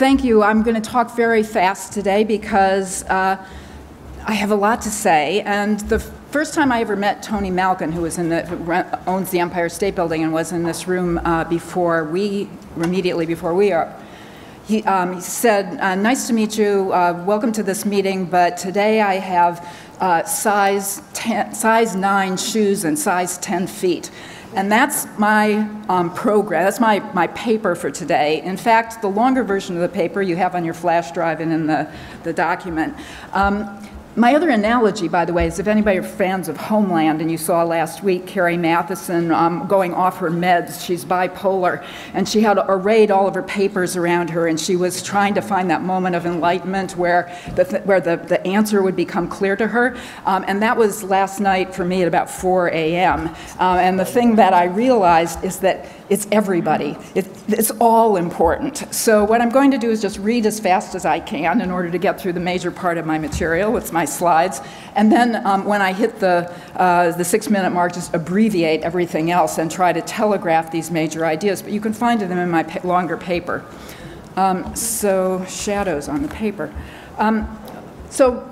Thank you. I'm going to talk very fast today because I have a lot to say. And the first time I ever met Tony Malkin, who owns the Empire State Building and was in this room immediately before we are, he said, "Nice to meet you. Welcome to this meeting, but today I have size 9 shoes and size 10 feet." And that's my program, that's my paper for today. In fact, the longer version of the paper you have on your flash drive and in the document. My other analogy, by the way, is if anybody are fans of Homeland, and you saw last week Carrie Mathison going off her meds, she's bipolar, and she had arrayed all of her papers around her, and she was trying to find that moment of enlightenment where the answer would become clear to her. And that was last night for me at about 4 a.m. And the thing that I realized is that it's everybody. It's all important. So what I'm going to do is just read as fast as I can in order to get through the major part of my material. It's my slides. And then when I hit the 6-minute mark, just abbreviate everything else and try to telegraph these major ideas. But you can find them in my longer paper. So shadows on the paper. So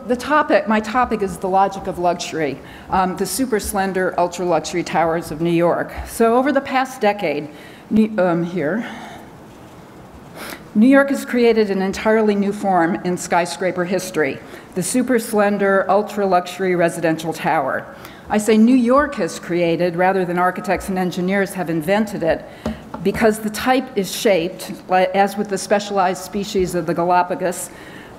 my topic is the logic of luxury, the super slender, ultra luxury towers of New York. So over the past decade, New York has created an entirely new form in skyscraper history, the super slender, ultra luxury residential tower. I say New York has created rather than architects and engineers have invented it, because the type is shaped, as with the specialized species of the Galapagos,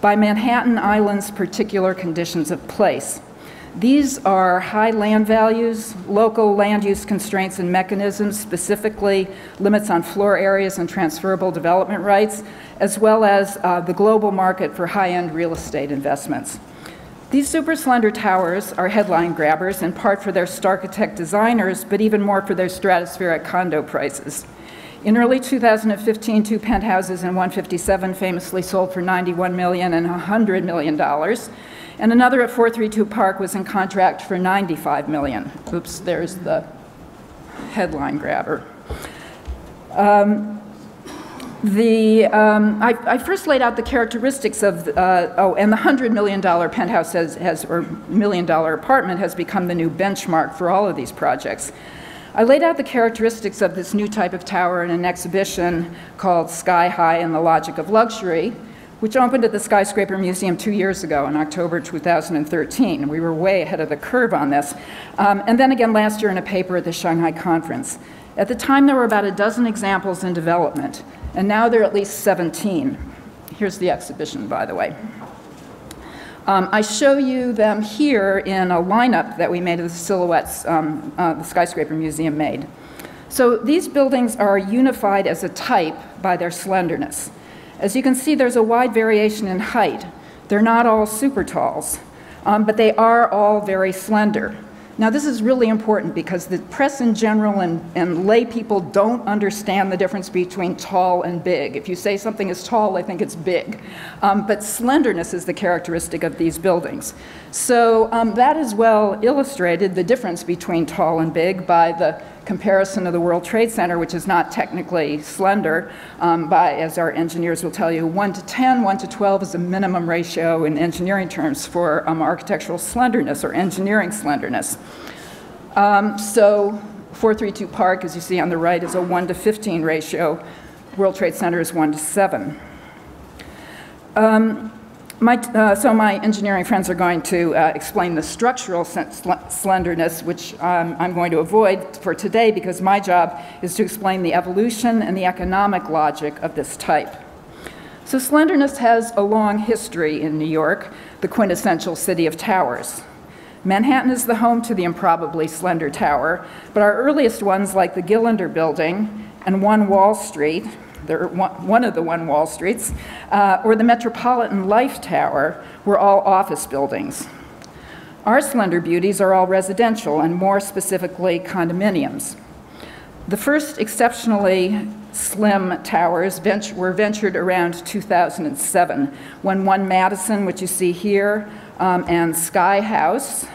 by Manhattan Island's particular conditions of place. These are high land values, local land use constraints and mechanisms, specifically limits on floor areas and transferable development rights, as well as the global market for high-end real estate investments. These super slender towers are headline grabbers, in part for their starchitect designers, but even more for their stratospheric condo prices. In early 2015, 2 penthouses in 157 famously sold for $91 million and $100 million, and another at 432 Park was in contract for $95 million. Oops, there's the headline grabber. I first laid out the characteristics of, and the $100 million penthouse or $1 million apartment has become the new benchmark for all of these projects. I laid out the characteristics of this new type of tower in an exhibition called Sky High and the Logic of Luxury, which opened at the Skyscraper Museum 2 years ago in October 2013. We were way ahead of the curve on this. And then again last year in a paper at the Shanghai conference. At the time, there were about a dozen examples in development, and now there are at least 17. Here's the exhibition, by the way. I show you them here in a lineup that we made of the silhouettes the Skyscraper Museum made. So these buildings are unified as a type by their slenderness. As you can see, there's a wide variation in height. They're not all super talls, but they are all very slender. Now, this is really important because the press in general and lay people don't understand the difference between tall and big. If you say something is tall, they think it's big. But slenderness is the characteristic of these buildings. So that is well illustrated, the difference between tall and big, by the comparison of the World Trade Center, which is not technically slender, as our engineers will tell you, 1 to 10, 1 to 12 is a minimum ratio in engineering terms for architectural slenderness or engineering slenderness. So 432 Park, as you see on the right, is a 1 to 15 ratio. World Trade Center is 1 to 7. So my engineering friends are going to explain the structural slenderness, which I'm going to avoid for today because my job is to explain the evolution and the economic logic of this type. So slenderness has a long history in New York, the quintessential city of towers. Manhattan is the home to the improbably slender tower, but our earliest ones, like the Gillender Building and 1 Wall Street, one of the 1 Wall Streets, or the Metropolitan Life Tower, were all office buildings. Our slender beauties are all residential, and more specifically, condominiums. The first exceptionally slim towers were ventured around 2007, when 1 Madison, which you see here, and Sky House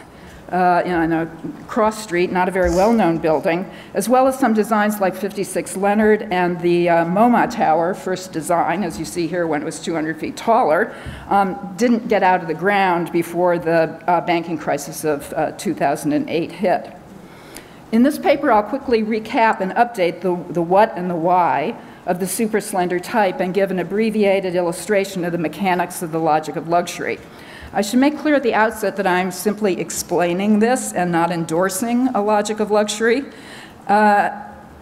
in a cross street, not a very well-known building, as well as some designs like 56 Leonard and the MoMA Tower, first design, as you see here when it was 200 feet taller, didn't get out of the ground before the banking crisis of 2008 hit. In this paper, I'll quickly recap and update the what and the why of the super slender type and give an abbreviated illustration of the mechanics of the logic of luxury. I should make clear at the outset that I'm simply explaining this and not endorsing a logic of luxury.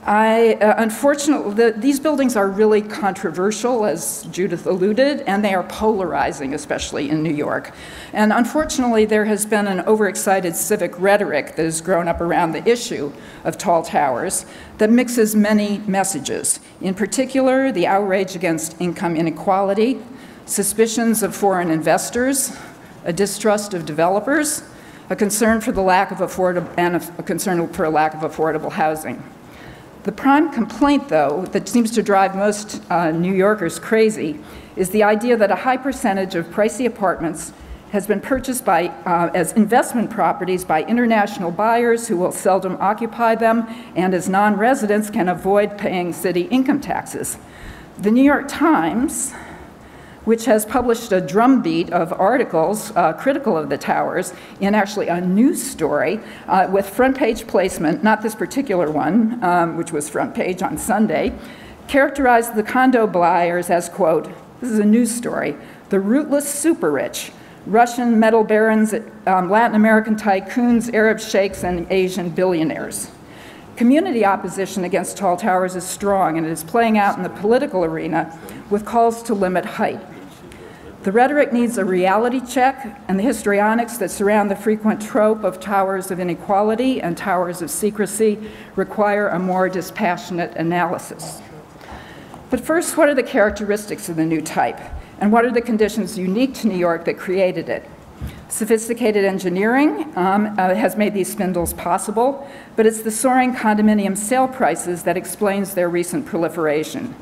Unfortunately, these buildings are really controversial, as Judith alluded, and they are polarizing, especially in New York. And unfortunately, there has been an overexcited civic rhetoric that has grown up around the issue of tall towers that mixes many messages. In particular, the outrage against income inequality, suspicions of foreign investors, a distrust of developers, a concern for the lack of affordable housing. The prime complaint, though, that seems to drive most New Yorkers crazy is the idea that a high percentage of pricey apartments has been purchased as investment properties by international buyers who will seldom occupy them and as non-residents can avoid paying city income taxes. The New York Times, which has published a drumbeat of articles critical of the towers in actually a news story with front page placement, not this particular one, which was front page on Sunday, characterized the condo buyers as, quote, this is a news story, the rootless super rich, Russian metal barons, Latin American tycoons, Arab sheikhs, and Asian billionaires. Community opposition against tall towers is strong, and it is playing out in the political arena with calls to limit height. The rhetoric needs a reality check, and the histrionics that surround the frequent trope of towers of inequality and towers of secrecy require a more dispassionate analysis. But first, what are the characteristics of the new type, and what are the conditions unique to New York that created it? Sophisticated engineering has made these spindles possible, but it's the soaring condominium sale prices that explains their recent proliferation.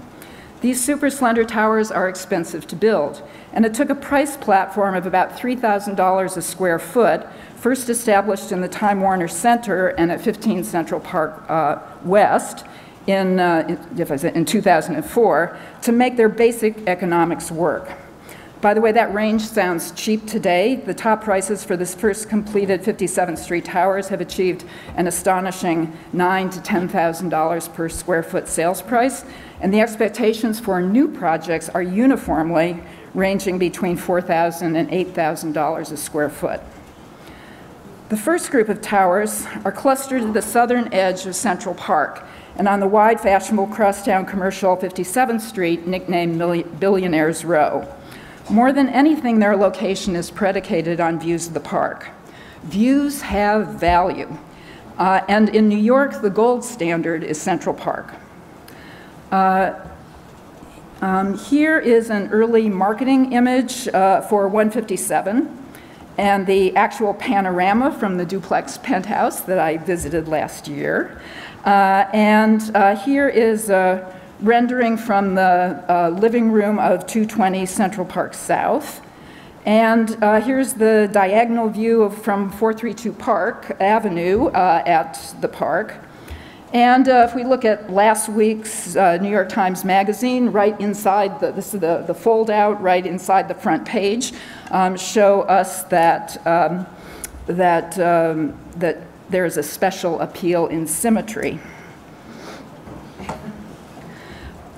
These super slender towers are expensive to build, and it took a price platform of about $3,000 a square foot, first established in the Time Warner Center and at 15 Central Park West in 2004, to make their basic economics work. By the way, that range sounds cheap today. The top prices for this first completed 57th Street towers have achieved an astonishing $9,000 to $10,000 per square foot sales price, and the expectations for new projects are uniformly ranging between $4,000 and $8,000 a square foot. The first group of towers are clustered at the southern edge of Central Park and on the wide, fashionable crosstown commercial 57th Street, nicknamed Billionaire's Row. More than anything, their location is predicated on views of the park. Views have value, and in New York, the gold standard is Central Park. Here is an early marketing image for 157 and the actual panorama from the duplex penthouse that I visited last year. Here is a rendering from the living room of 220 Central Park South. And here's the diagonal view from 432 Park Avenue at the park. And if we look at last week's New York Times Magazine, right inside, this is the fold out, right inside the front page, show us that, that there's a special appeal in symmetry.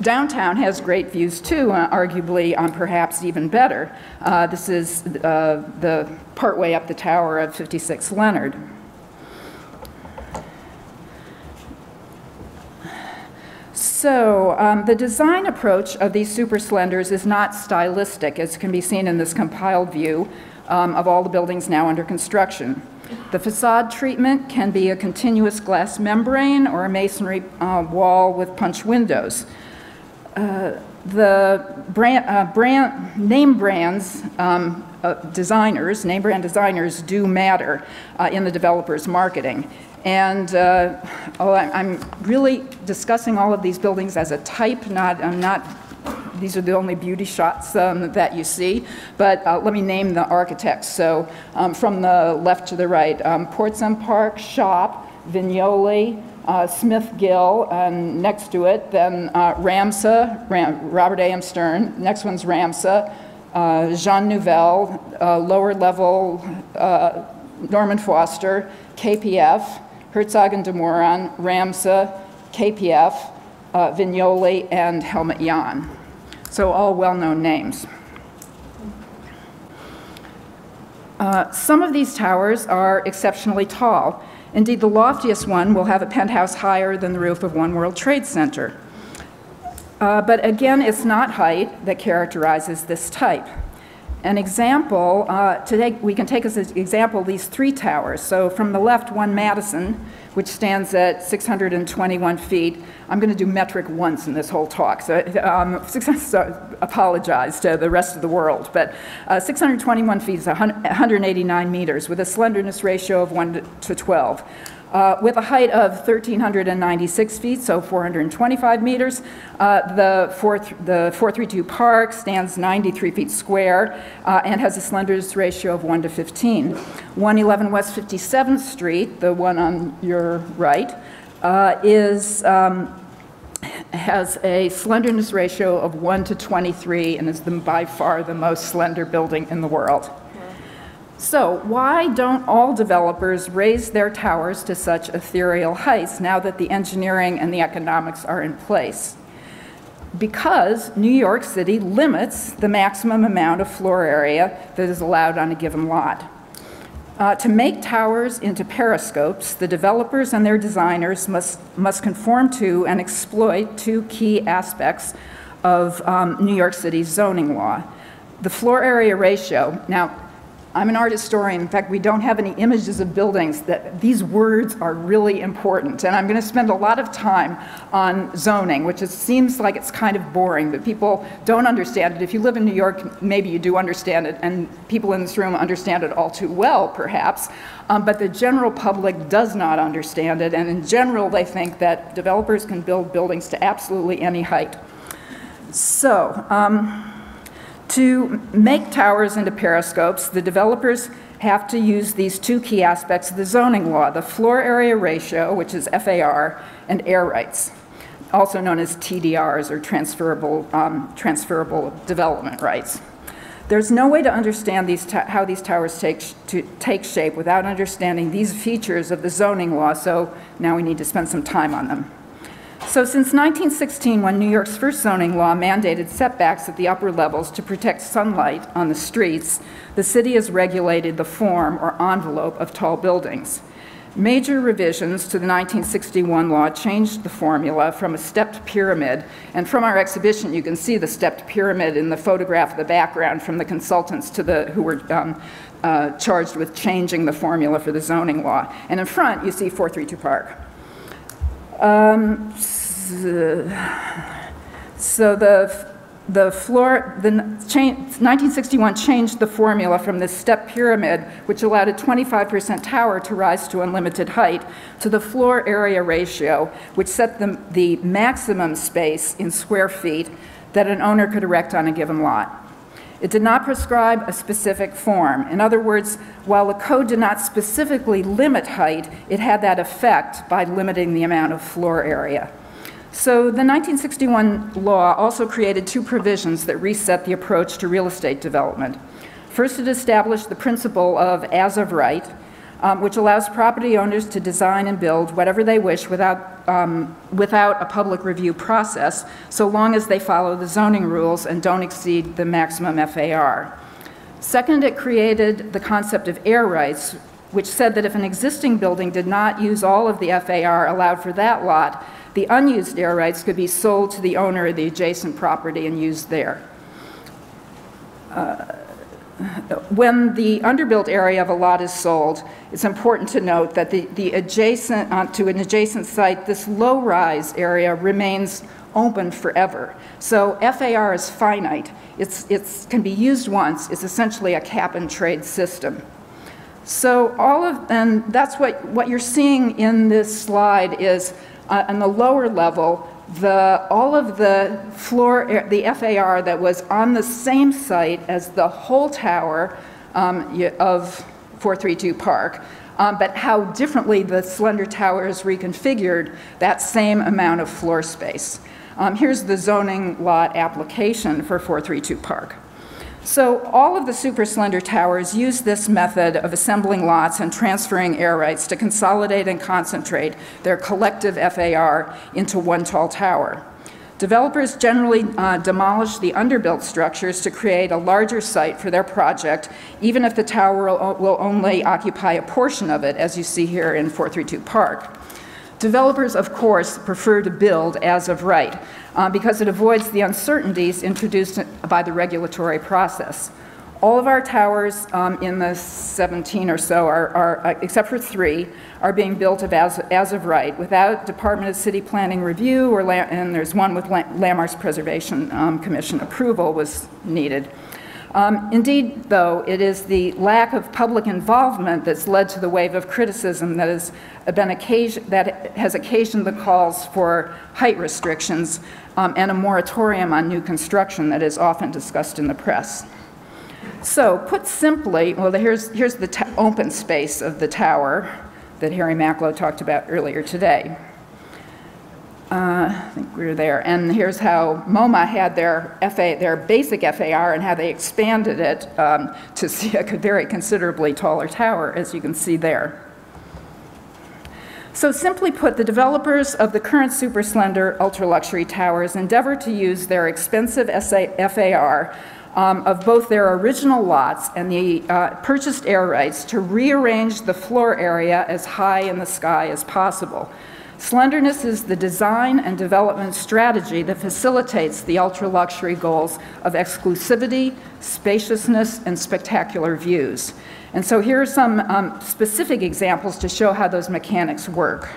Downtown has great views too, arguably perhaps even better. This is the partway up the tower of 56 Leonard. So the design approach of these super slenders is not stylistic, as can be seen in this compiled view of all the buildings now under construction. The facade treatment can be a continuous glass membrane or a masonry wall with punch windows. The name brand designers do matter in the developer's marketing. And I'm really discussing all of these buildings as a type, I'm not these are the only beauty shots that you see, but let me name the architects. So from the left to the right, Portsmouth Park, Shop, Vignoli, Smith Gill, and next to it, then Ramsay, Robert A.M. Stern. Next one's Ramsay, Jean Nouvel, lower level, Norman Foster, KPF, Herzog and de Meuron, Ramsay, KPF, Vignoli, and Helmut Jahn. So all well-known names. Some of these towers are exceptionally tall. Indeed, the loftiest one will have a penthouse higher than the roof of One World Trade Center. But again, it's not height that characterizes this type. An example, today we can take as an example these three towers. So from the left, One Madison, which stands at 621 feet. I'm going to do metric once in this whole talk, so, so apologize to the rest of the world. But 621 feet is 189 meters with a slenderness ratio of 1:12. With a height of 1,396 feet, so 425 meters. The 432 Park stands 93 feet square and has a slenderness ratio of 1:15. 111 West 57th Street, the one on your right, has a slenderness ratio of 1:23 and is by far the most slender building in the world. So why don't all developers raise their towers to such ethereal heights now that the engineering and the economics are in place? Because New York City limits the maximum amount of floor area that is allowed on a given lot. To make towers into periscopes, the developers and their designers must conform to and exploit two key aspects of New York City's zoning law. The floor area ratio. Now, I'm an art historian. In fact, we don't have any images of buildings. These words are really important. And I'm going to spend a lot of time on zoning, which seems like it's kind of boring, but people don't understand it. If you live in New York, maybe you do understand it, and people in this room understand it all too well, perhaps. But the general public does not understand it. And in general, they think that developers can build buildings to absolutely any height. So, to make towers into periscopes, the developers have to use these two key aspects of the zoning law, the floor area ratio, which is FAR, and air rights, also known as TDRs, or transferable development rights. There's no way to understand how these towers take shape without understanding these features of the zoning law, so now we need to spend some time on them. So since 1916, when New York's first zoning law mandated setbacks at the upper levels to protect sunlight on the streets, the city has regulated the form or envelope of tall buildings. Major revisions to the 1961 law changed the formula from a stepped pyramid, and from our exhibition you can see the stepped pyramid in the photograph of the background from the consultants who were charged with changing the formula for the zoning law. And in front you see 432 Park. So the 1961 changed the formula from this step pyramid, which allowed a 25% tower to rise to unlimited height, to the floor area ratio, which set the maximum space in square feet that an owner could erect on a given lot. It did not prescribe a specific form. In other words, while the code did not specifically limit height, it had that effect by limiting the amount of floor area. So the 1961 law also created two provisions that reset the approach to real estate development. First, it established the principle of as of right, which allows property owners to design and build whatever they wish without a public review process, so long as they follow the zoning rules and don't exceed the maximum FAR. Second, it created the concept of air rights, which said that if an existing building did not use all of the FAR allowed for that lot, the unused air rights could be sold to the owner of the adjacent property and used there. When the underbuilt area of a lot is sold, it's important to note that the adjacent to an adjacent site, this low-rise area remains open forever. So FAR is finite. It can be used once. It's essentially a cap-and-trade system. So and that's what you're seeing in this slide is on the lower level, all of the floor, the FAR that was on the same site as the whole tower of 432 Park, but how differently the slender tower is reconfigured that same amount of floor space. Here's the zoning lot application for 432 Park. So all of the super slender towers use this method of assembling lots and transferring air rights to consolidate and concentrate their collective FAR into one tall tower. Developers generally demolish the underbuilt structures to create a larger site for their project, even if the tower will only occupy a portion of it, as you see here in 432 Park. Developers, of course, prefer to build as of right because it avoids the uncertainties introduced by the regulatory process. All of our towers in the 17 or so, except for 3, are being built as of right without Department of City Planning review, and there's one with Landmarks Preservation Commission approval was needed. Indeed, though, it is the lack of public involvement that's led to the wave of criticism that has occasioned the calls for height restrictions and a moratorium on new construction that is often discussed in the press. So, put simply, well, here's the open space of the tower that Harry Macklow talked about earlier today. I think we were there. And here's how MoMA had their basic FAR and how they expanded it to see a very considerably taller tower, as you can see there. So simply put, the developers of the current super slender ultra-luxury towers endeavor to use their expensive FAR of both their original lots and the purchased air rights to rearrange the floor area as high in the sky as possible. Slenderness is the design and development strategy that facilitates the ultra-luxury goals of exclusivity, spaciousness, and spectacular views. And so here are some specific examples to show how those mechanics work.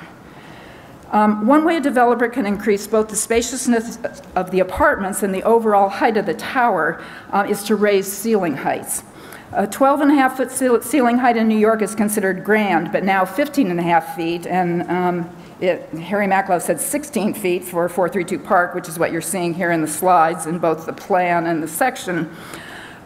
One way a developer can increase both the spaciousness of the apartments and the overall height of the tower is to raise ceiling heights. A 12.5-foot ceiling height in New York is considered grand, but now 15.5 feet, and Harry Macklow said 16 feet for 432 Park, which is what you're seeing here in the slides in both the plan and the section,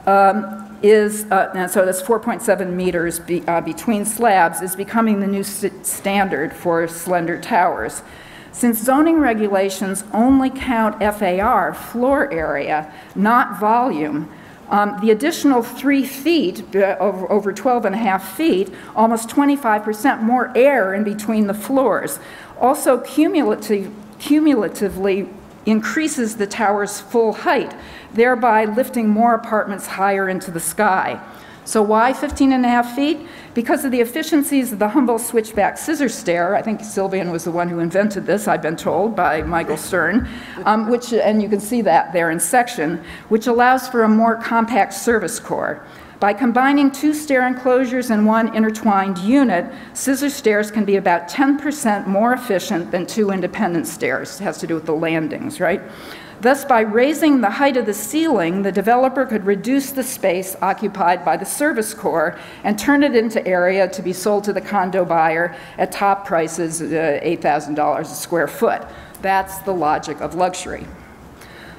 and so that's 4.7 meters between slabs, is becoming the new standard for slender towers. Since zoning regulations only count FAR, floor area, not volume, the additional 3 feet, over 12.5 feet, almost 25% more air in between the floors, also cumulatively increases the tower's full height, thereby lifting more apartments higher into the sky. So why 15.5 feet? Because of the efficiencies of the humble switchback scissor stair. I think Sylvian was the one who invented this, I've been told, by Michael Stern, and you can see that there in section, which allows for a more compact service core. By combining 2 stair enclosures in one intertwined unit, scissor stairs can be about 10% more efficient than 2 independent stairs. It has to do with the landings, right? Thus, by raising the height of the ceiling, the developer could reduce the space occupied by the service core and turn it into area to be sold to the condo buyer at top prices, $8,000 a square foot. That's the logic of luxury.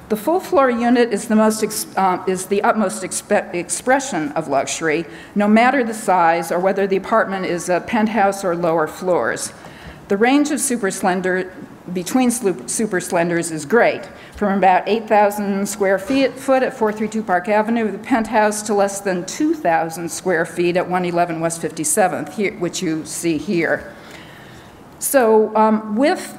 The full floor unit is the utmost expression of luxury, no matter the size or whether the apartment is a penthouse or lower floors. The range of between super slenders is great, from about 8,000 square foot at 432 Park Avenue, the penthouse, to less than 2,000 square feet at 111 West 57th, here, which you see here. So with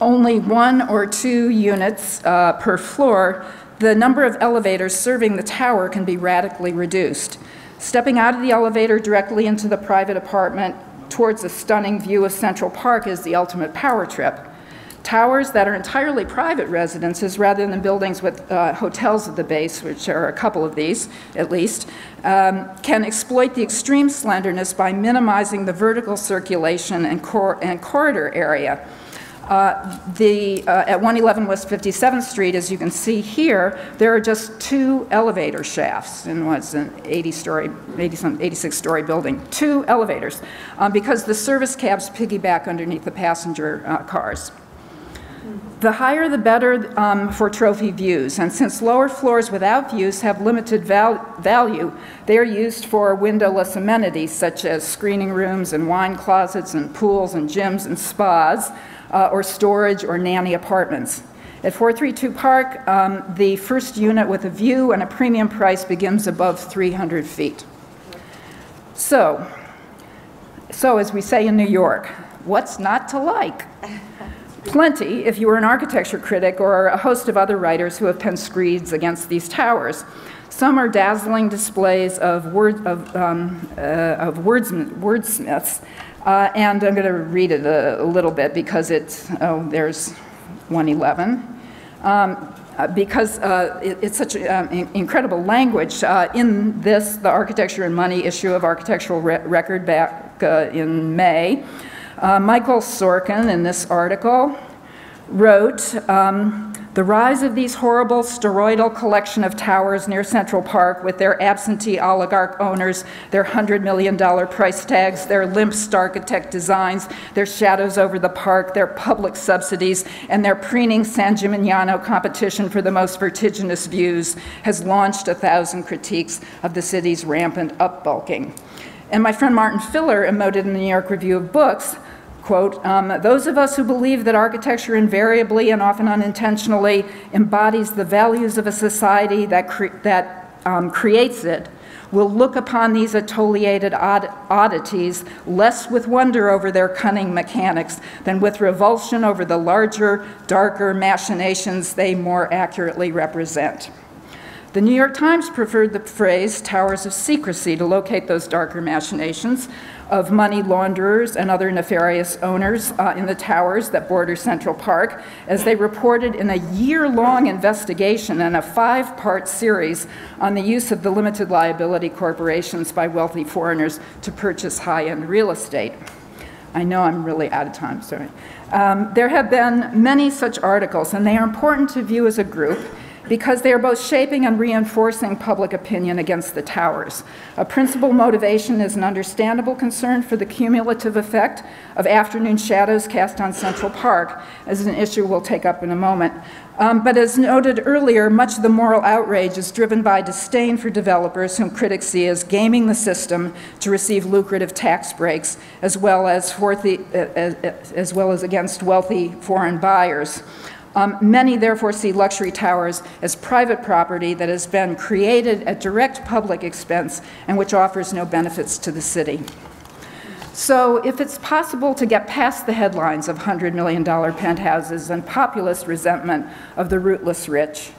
only 1 or 2 units per floor, the number of elevators serving the tower can be radically reduced. Stepping out of the elevator directly into the private apartment towards a stunning view of Central Park is the ultimate power trip. Towers that are entirely private residences rather than buildings with hotels at the base, which are a couple of these at least, can exploit the extreme slenderness by minimizing the vertical circulation and corridor area. At 111 West 57th Street, as you can see here, there are just 2 elevator shafts in what's an 86-story building. 2 elevators, because the service cabs piggyback underneath the passenger cars. The higher the better for trophy views, and since lower floors without views have limited value, they are used for windowless amenities such as screening rooms and wine closets and pools and gyms and spas, or storage or nanny apartments. At 432 Park, the first unit with a view and a premium price begins above 300 feet. So as we say in New York, what's not to like? Plenty, if you were an architecture critic or a host of other writers who have penned screeds against these towers. Some are dazzling displays of wordsmiths, and I'm going to read it a little bit because it's, there's 111. Because it's such incredible language. In this, the Architecture and Money issue of Architectural Record back in May, Michael Sorkin, in this article, wrote, the rise of these horrible steroidal collection of towers near Central Park with their absentee oligarch owners, their $100 million price tags, their limp Starchitect designs, their shadows over the park, their public subsidies, and their preening San Gimignano competition for the most vertiginous views has launched 1,000 critiques of the city's rampant upbulking. And my friend Martin Filler emoted in the New York Review of Books, quote, those of us who believe that architecture invariably and often unintentionally embodies the values of a society that creates it will look upon these atoliated oddities less with wonder over their cunning mechanics than with revulsion over the larger, darker machinations they more accurately represent. The New York Times preferred the phrase towers of secrecy to locate those darker machinations of money launderers and other nefarious owners in the towers that border Central Park, as they reported in a year-long investigation and a 5-part series on the use of the limited liability corporations by wealthy foreigners to purchase high-end real estate. I know I'm really out of time, sorry. There have been many such articles, and they are important to view as a group because they are both shaping and reinforcing public opinion against the towers. A principal motivation is an understandable concern for the cumulative effect of afternoon shadows cast on Central Park, as an issue we'll take up in a moment. But as noted earlier, much of the moral outrage is driven by disdain for developers whom critics see as gaming the system to receive lucrative tax breaks, as well as against wealthy foreign buyers. Many therefore see luxury towers as private property that has been created at direct public expense and which offers no benefits to the city. So if it's possible to get past the headlines of $100 million penthouses and populist resentment of the rootless rich,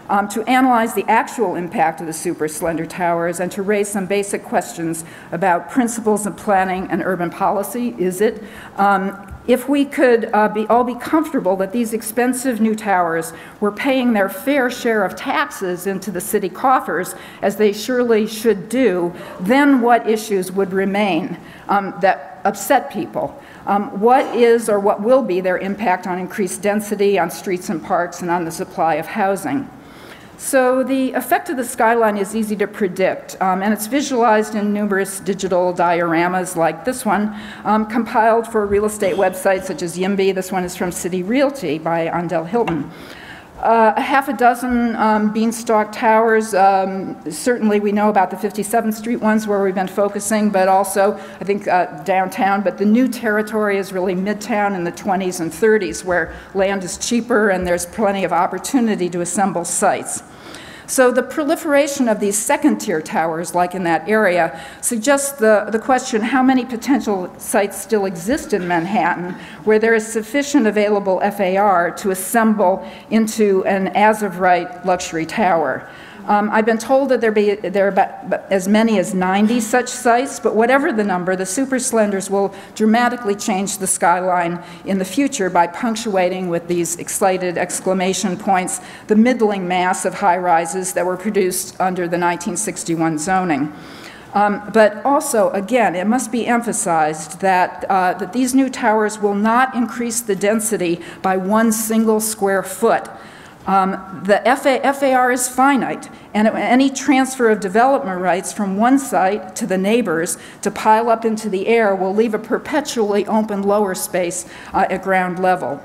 to analyze the actual impact of the super slender towers and to raise some basic questions about principles of planning and urban policy, is it? If we could all be comfortable that these expensive new towers were paying their fair share of taxes into the city coffers, as they surely should do, then what issues would remain that upset people? What is or what will be their impact on increased density, on streets and parks, and on the supply of housing? So the effect of the skyline is easy to predict, and it's visualized in numerous digital dioramas like this one, compiled for real estate websites such as YIMBY. This one is from City Realty by Andel Hilton. A half a dozen beanstalk towers. Certainly we know about the 57th Street ones where we've been focusing, but also I think downtown. But the new territory is really midtown in the 20s and 30s where land is cheaper and there's plenty of opportunity to assemble sites. So the proliferation of these second-tier towers, like in that area, suggests the question, how many potential sites still exist in Manhattan where there is sufficient available FAR to assemble into an as-of-right luxury tower? I've been told that there are about as many as 90 such sites, but whatever the number, the super slenders will dramatically change the skyline in the future by punctuating with these excited exclamation points the middling mass of high-rises that were produced under the 1961 zoning. But also, again, it must be emphasized that these new towers will not increase the density by 1 single square foot. The FAR is finite, and any transfer of development rights from one site to the neighbors to pile up into the air will leave a perpetually open lower space at ground level.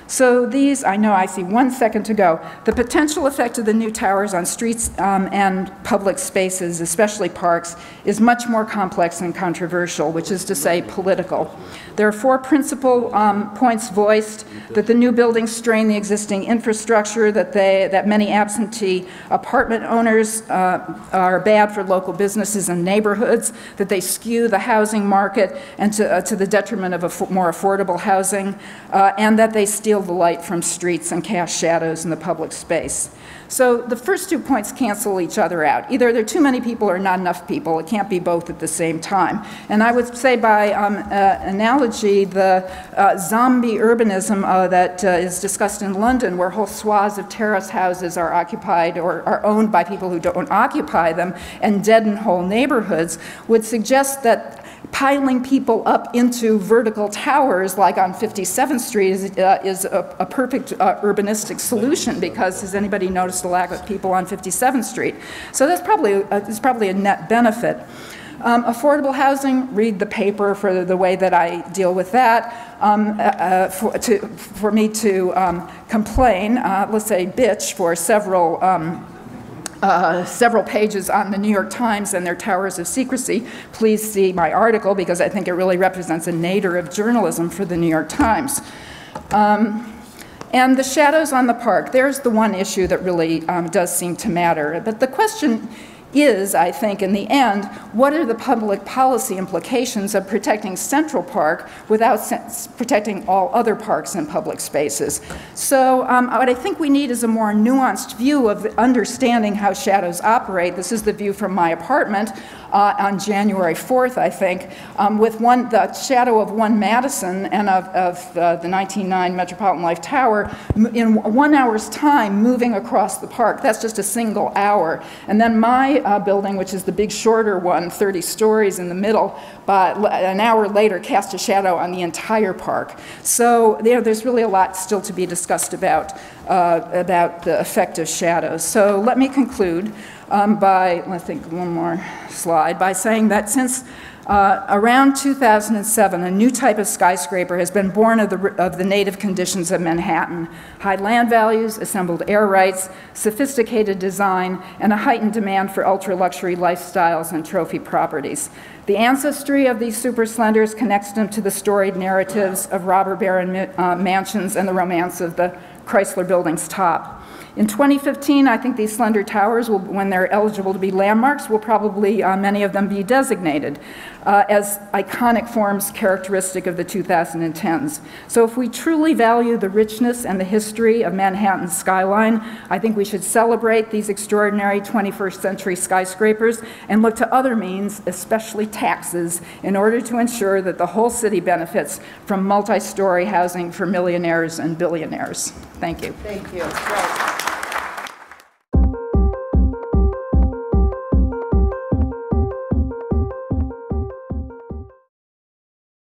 So these, I know I see 1 second to go. The potential effect of the new towers on streets and public spaces, especially parks, is much more complex and controversial, which is to say political. There are 4 principal points voiced: that the new buildings strain the existing infrastructure, that many absentee apartment owners are bad for local businesses and neighborhoods, that they skew the housing market and to the detriment of more affordable housing, and that they steal the light from streets and cast shadows in the public space. So the first 2 points cancel each other out. Either there are too many people or not enough people. It can't be both at the same time. And I would say by analogy, the zombie urbanism that is discussed in London, where whole swaths of terrace houses are occupied or are owned by people who don't occupy them and deaden whole neighborhoods, would suggest that piling people up into vertical towers like on 57th Street is a perfect urbanistic solution, because has anybody noticed the lack of people on 57th Street? So that's probably a net benefit. Affordable housing, read the paper for the way that I deal with that. For me to complain, let's say bitch, for several pages on the New York Times and their towers of secrecy, please see my article, because I think it really represents a nadir of journalism for the New York Times. And the shadows on the park, there's the one issue that really does seem to matter. But the question is, I think, in the end, what are the public policy implications of protecting Central Park without protecting all other parks and public spaces? So what I think we need is a more nuanced view of understanding how shadows operate. This is the view from my apartment on January 4th, I think, with the shadow of 1 Madison and of the 1909 Metropolitan Life Tower in 1 hour's time moving across the park. That's just a single hour. And then my building, which is the big shorter one, 30 stories in the middle, but an hour later cast a shadow on the entire park. So there's really a lot still to be discussed about the effect of shadows. So let me conclude by, I think one more slide, by saying that since around 2007, a new type of skyscraper has been born of the native conditions of Manhattan: high land values, assembled air rights, sophisticated design, and a heightened demand for ultra-luxury lifestyles and trophy properties. The ancestry of these super slenders connects them to the storied narratives of robber baron mansions and the romance of the Chrysler Building's top. In 2015, I think these slender towers, when they're eligible to be landmarks, will probably, many of them, be designated as iconic forms characteristic of the 2010s. So if we truly value the richness and the history of Manhattan's skyline, I think we should celebrate these extraordinary 21st century skyscrapers and look to other means, especially taxes, in order to ensure that the whole city benefits from multi-story housing for millionaires and billionaires. Thank you. Thank you. Right.